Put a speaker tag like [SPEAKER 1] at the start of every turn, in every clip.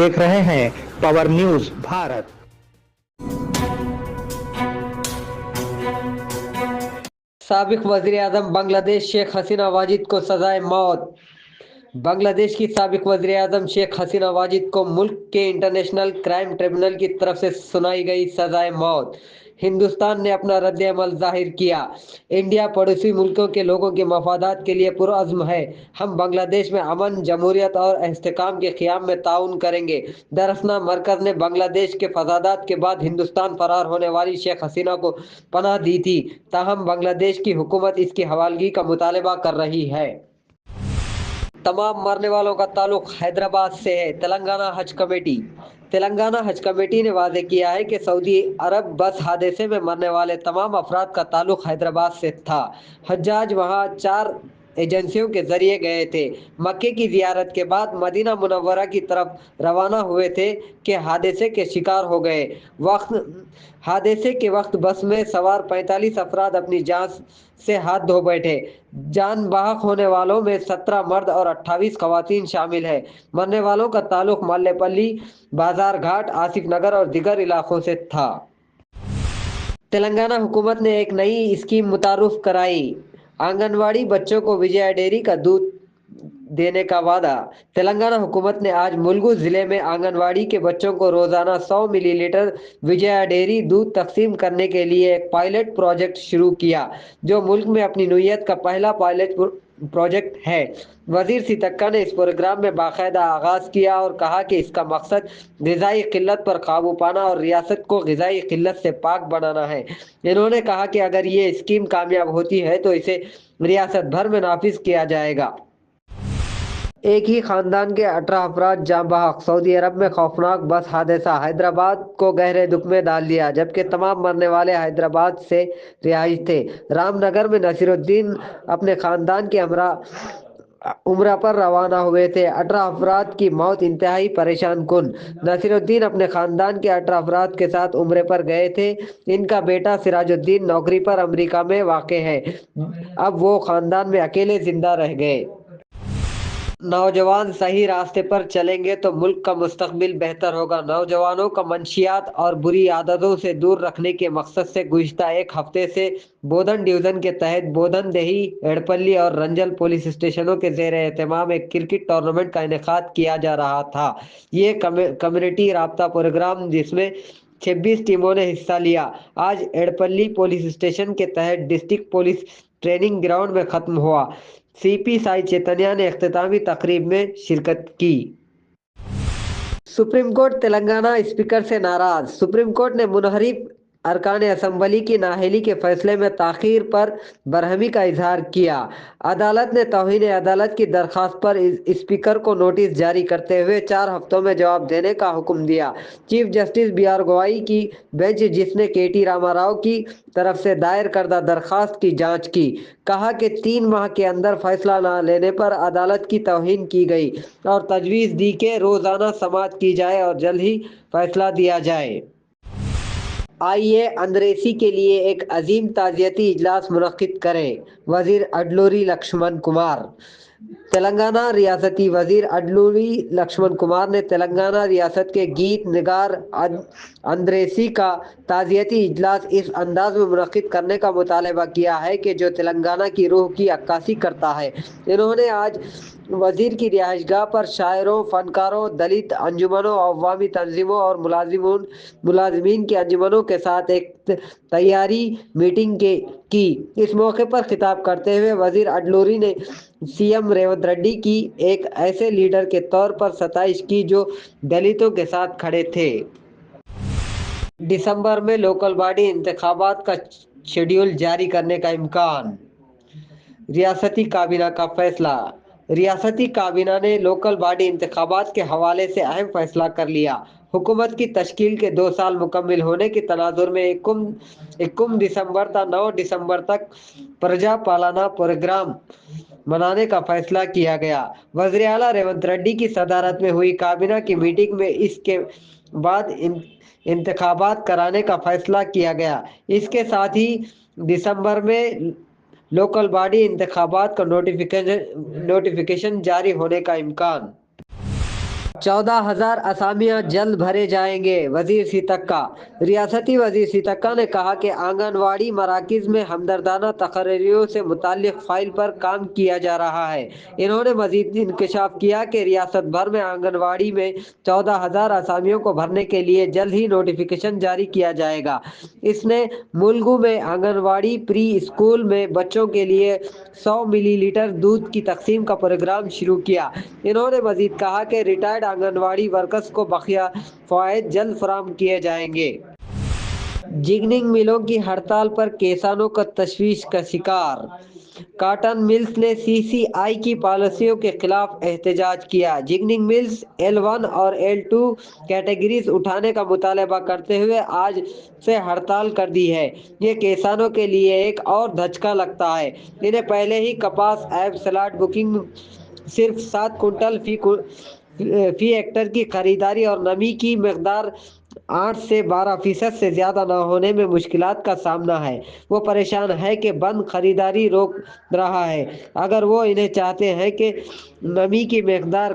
[SPEAKER 1] देख रहे हैं पावर न्यूज भारत।
[SPEAKER 2] साबिक वज़ीर-ए-आज़म बांग्लादेश शेख हसीना वाजिद को सजाए मौत। बांग्लादेश की साबिक वज़ीर-ए-आज़म शेख हसीना वाजिद को मुल्क के इंटरनेशनल क्राइम ट्रिब्यूनल की तरफ से सुनाई गई सजाए मौत। हिंदुस्तान ने अपना रद्द-ए-अमल जाहिर किया। इंडिया पड़ोसी मुल्कों के लोगों के मफादात के लिए पुरअज़्म है। हम बांग्लादेश में अमन, जमहूरियत और इस्तेहकाम के क़याम में ताउन करेंगे। दरअसल मरकज़ ने बांग्लादेश के फसादात के बाद हिंदुस्तान फरार होने वाली शेख हसीना को पनाह दी थी, ताहम बांग्लादेश की हुकूमत इसकी हवालगी का मुतालबा कर रही है। तमाम मरने वालों का ताल्लुक हैदराबाद से है। तेलंगाना हज कमेटी ने वाज़ेह किया है कि सऊदी अरब बस हादसे में मरने वाले तमाम अफराद का ताल्लुक हैदराबाद से था। हज्जाज वहां 4 एजेंसियों के जरिए गए थे। मक्के की जियारत के बाद मदीना मुनव्वरा की तरफ रवाना हुए थे कि हादसे के शिकार हो गए। हादसे के वक्त बस में सवार 45 अफराद अपनी जान से हाथ धो बैठे। जान बहक होने वालों में 17 मर्द और 28 खवातीन शामिल है। मरने वालों का ताल्लुक मल्लेपल्ली, बाजार घाट, आसिफ नगर और दीगर इलाकों से था। तेलंगाना हुकूमत ने एक नई स्कीम मुतारुफ कराई। आंगनवाड़ी बच्चों को विजया डेयरी का दूध देने का वादा। तेलंगाना हुकूमत ने आज मुलुगु जिले में आंगनवाड़ी के बच्चों को रोजाना 100 मिलीलीटर विजया डेयरी दूध तकसीम करने के लिए एक पायलट प्रोजेक्ट शुरू किया, जो मुल्क में अपनी नौइयत का पहला पायलट प्रोजेक्ट है। वजीर सीतक्का ने इस प्रोग्राम में बाकायदा आगाज किया और कहा कि इसका मकसद ग़िज़ाई किल्लत पर काबू पाना और रियासत को ग़िज़ाई किल्लत से पाक बनाना है। इन्होंने कहा कि अगर ये स्कीम कामयाब होती है तो इसे रियासत भर में नाफिज किया जाएगा। एक ही खानदान के 18 अफराद जाँ बहक। सऊदी अरब में खौफनाक बस हादसा हैदराबाद को गहरे दुख में डाल दिया, जबकि तमाम मरने वाले हैदराबाद से रिहाइश थे। रामनगर में नसीरुद्दीन अपने खानदान के हमरा उम्रा पर रवाना हुए थे। 18 अफराद की मौत इंतहाई परेशान कुन। नसीरुद्दीन अपने खानदान के 18 अफराद के साथ उम्रे पर गए थे। इनका बेटा सिराजुद्दीन नौकरी पर अमेरिका में वाक़ है। अब वो खानदान में अकेले जिंदा रह गए। नौजवान सही रास्ते पर चलेंगे तो मुल्क का मुस्तकबिल बेहतर होगा। नौजवानों का मंशियात और बुरी आदतों से दूर रखने के मकसद से गुज़िश्ता एक हफ्ते से बोधन डिवीज़न के तहत बोधन, देही, एड़पल्ली और रंजल पुलिस स्टेशनों के ज़ेर एहतमाम एक क्रिकेट टूर्नामेंट का इनेकाद किया जा रहा था। ये कम्युनिटी राब्ता प्रोग्राम, जिसमें 26 टीमों ने हिस्सा लिया, आज एड़पल्ली पुलिस स्टेशन के तहत डिस्ट्रिक्ट पुलिस ट्रेनिंग ग्राउंड में ख़त्म हुआ। सीपी साई चैतन्या ने इख्तितामी तकरीब में शिरकत की। सुप्रीम कोर्ट तेलंगाना स्पीकर से नाराज। सुप्रीम कोर्ट ने मुनहरिफ अरकान असम्बली की नाअहली के फैसले में ताख़ीर पर बरहमी का इजहार किया। अदालत ने तौहीन अदालत की दरख्वास्त पर स्पीकर को नोटिस जारी करते हुए 4 हफ्तों में जवाब देने का हुक्म दिया। चीफ जस्टिस BR गवाई की बेंच, जिसने KT रामाराव की तरफ से दायर करदा दरख्वास्त की जांच की, कहा कि 3 माह के अंदर फैसला न लेने पर अदालत की तौहीन की गई और तजवीज़ दी कि रोज़ाना समाअत की जाए और जल्द ही फैसला दिया जाए। आइए अंद्रेसी के लिए एक अजीम ताज़ियती इजलास मुनक्किद करें। वज़ीर अडलूरी लक्ष्मण कुमार। तेलंगाना रियासती वज़ीर अडलूरी लक्ष्मण कुमार ने तेलंगाना रियासत के गीत निगार अंद्रेसी का ताज़ियती इजलास इस अंदाज में मुनक्किद करने का मुतालबा किया है कि जो तेलंगाना की रूह की अक्कासी करता है। इन्होंने आज वज़ीर की रिहाइशगाह पर शायरों, फ़नकारों, दलित अंजुमनों, अवामी तंजीमों और मुलाजिमीन की अंजुमनों के साथ एक तैयारी मीटिंग की। इस मौके पर खिताब करते हुए वज़ीर अडलूरी ने CM रेवंत रेड्डी की एक ऐसे लीडर के तौर पर सताइश की जो दलितों के साथ खड़े थे। दिसंबर में लोकल बॉडी इंतखाबात का शेड्यूल जारी करने का इम्कान। रियासती काबीना का फैसला। रियासती काबीना ने लोकल बॉडी इंतखाबात के हवाले से अहम फैसला कर लिया। हुकूमत की तश्कील के 2 साल मुकम्मिल होने के तनाजुर में 21 दिसंबर तक 9 दिसंबर तक प्रजा पालना प्रोग्राम मनाने का फैसला किया गया। वज़ीर आला रेवंत रेड्डी की सदारत में हुई काबीना की मीटिंग में इसके बाद इंतखाबात कराने का फैसला किया गया। इसके साथ ही दिसंबर में लोकल बॉडी इंतखाबात का नोटिफिकेशन जारी होने का इम्कान। 14,000 असामियां जल्द भरे जाएंगे। वजीर सीतक्का। रियासती वजीर सीतक्का ने कहा कि आंगनवाड़ी मराकज़ में हमदर्दाना तकरीरों से मुताल्लिक़ फ़ाइल पर काम किया जा रहा है। इन्होंने मज़ीद इंकशाफ किया कि रियासत भर में आंगनवाड़ी में 14,000 असामियों को भरने के लिए जल्द ही नोटिफिकेशन जारी किया जाएगा। इसने मुल्गू में आंगनवाड़ी प्री स्कूल में बच्चों के लिए 100 मिलीलीटर दूध की तकसीम का प्रोग्राम शुरू किया। इन्होंने मजीद कहा कि रिटायर्ड आंगनवाड़ी वर्कर्स को बकिया फ़वाइद जल्द फराहम किए जाएंगे। जिगनिंग मिलों की हड़ताल पर किसानों का तशवीश का शिकार। कॉटन मिल्स ने सीसीआई की पॉलिसियों के खिलाफ एहतजाज किया। जिगनिंग मिल्स L1 और L2 कैटेगरीज उठाने का मुतालबा करते हुए आज से हड़ताल कर दी है। ये किसानों के लिए एक और धचका लगता है। इन्हें पहले ही कपास ऐप स्लॉट बुकिंग सिर्फ 7 कुंटल फी हेक्टर की खरीदारी और नमी की मकदार 8 से 12% से ज़्यादा न होने में मुश्किलात का सामना है। वो परेशान है कि बंद खरीदारी रोक रहा है। अगर वो इन्हें चाहते हैं कि नमी की मकदार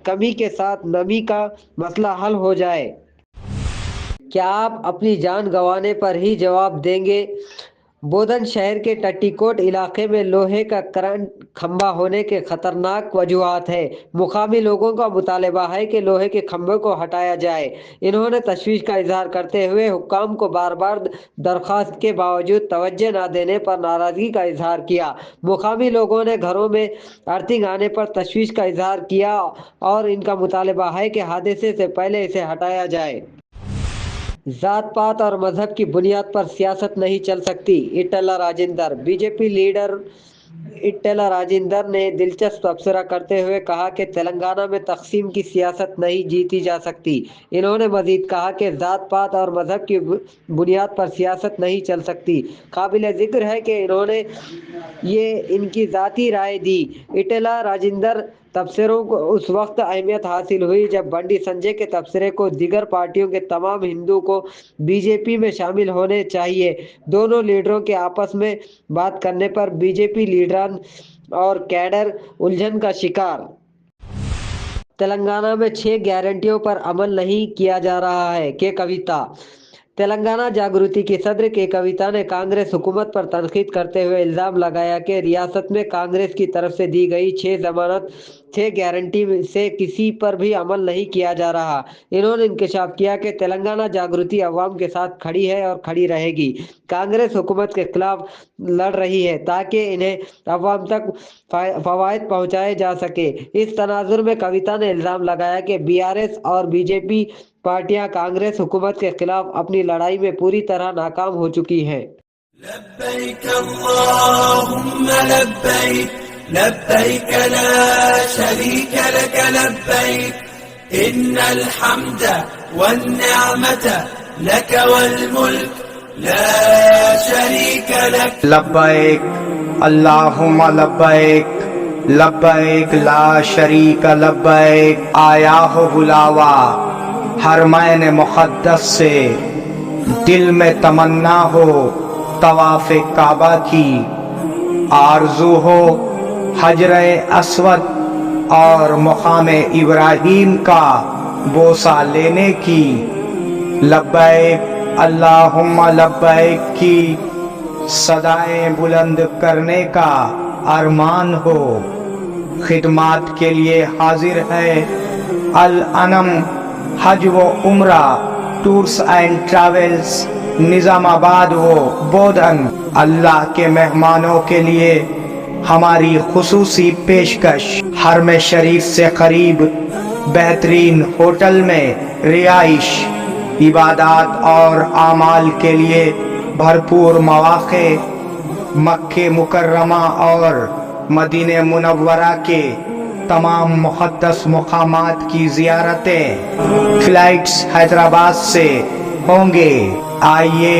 [SPEAKER 2] कमी के साथ नमी का मसला हल हो जाए। क्या आप अपनी जान गंवाने पर ही जवाब देंगे? बोधन शहर के टट्टीकोट इलाके में लोहे का करंट खंभा होने के खतरनाक वजूहात है। मुकामी लोगों का मुतालबा है कि लोहे के खंभे को हटाया जाए। इन्होंने तशवीश का इजहार करते हुए हुक्काम को बार बार दरख्वास्त के बावजूद तवज्जो न देने पर नाराजगी का इजहार किया। मुकामी लोगों ने घरों में अर्थिंग आने पर तशवीश का इजहार किया और इनका मुतालबा है कि हादसे से पहले इसे हटाया जाए। जात पात और मजहब की बुनियाद पर सियासत नहीं चल सकती। ईटेला राजेंदर। बीजेपी लीडर ईटेला राजेंदर ने दिलचस्प तबसरा करते हुए कहा कि तेलंगाना में तकसीम की सियासत नहीं जीती जा सकती। इन्होंने मजीद कहा कि जात पात और मजहब की बुनियाद पर सियासत नहीं चल सकती। काबिल जिक्र है कि इन्होंने ये इनकी ज़ाती राय दी। ईटेला राजेंदर तबसरों को उस वक्त अहमियत हासिल हुई जब बंडी संजय के तबसरे को दीगर पार्टियों के तमाम हिंदू को बीजेपी में शामिल होने चाहिए। दोनों लीडरों के आपस में बात करने पर बीजेपी लीडरान और कैडर उलझन का शिकार। तेलंगाना में 6 गारंटियों पर अमल नहीं किया जा रहा है। के कविता। तेलंगाना जागृति की सदर के कविता ने कांग्रेस हुकूमत पर तनकीद करते हुए इल्ज़ाम लगाया कि रियासत में कांग्रेस की तरफ से दी गई 6 गारंटी से किसी पर भी अमल नहीं किया जा रहा। इन्होंने इंकशाफ किया कि तेलंगाना जागृति अवाम के साथ खड़ी है और खड़ी रहेगी। कांग्रेस हुकूमत के खिलाफ लड़ रही है ताकि इन्हें अवाम तक फ़वाइद पहुँचाए जा सके। इस तनाजुर में कविता ने इल्ज़ाम लगाया कि BRS और बीजेपी पार्टियां कांग्रेस हुकूमत के खिलाफ अपनी लड़ाई में पूरी तरह नाकाम हो चुकी हैं।
[SPEAKER 3] लब्बैक अल्लाहुम्मा लब्बैक लब्बैक ला शरीक लक लब्बैक इन्नल हम्दा वन निअमत लक वल मुल्क ला शरीक लक।
[SPEAKER 4] लब्बैक अल्लाहुम्मा लब्बैक लब्बैक ला शरीक लब्बैक। आया हो बुलावा हरमैन मुक़द्दस से, दिल में तमन्ना हो तवाफ़े काबा की, आरज़ू हो हजरे अस्वद और मुक़ामे इब्राहीम का बोसा लेने की। लब्बैक अल्लाहुम्मा लब्बैक की सदाएं बुलंद करने का अरमान हो। खिदमात के लिए हाजिर है अल अनम हज व उम्रा टूर्स एंड ट्रैवल्स, निज़ामाबाद व बोधन। अल्लाह के मेहमानों के लिए हमारी खुसूसी पेशकश, हरम शरीफ से करीब बेहतरीन होटल में रिहाइश, इबादत और आमाल के लिए भरपूर मौक़े, मक्के मुकर्रमा और मदीने मुनव्वरा के तमाम मुक़द्दस मुक़ामात की ज़ियारतें। फ़्लाइट्स हैदराबाद से होंगे। आइए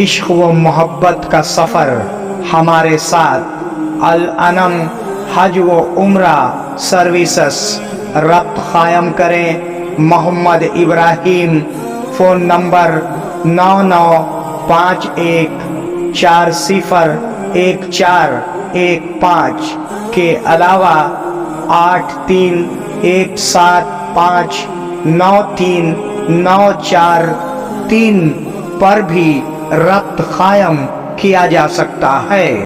[SPEAKER 4] इश्क़ व मोहब्बत का सफ़र हमारे साथ अल अनम हज व उम्रा सर्विसेस रब्त क़ायम करें। मोहम्मद इब्राहीम। फ़ोन नंबर 9951401415 के अलावा 8317593943 پر بھی ربط قائم کیا جا سکتا ہے۔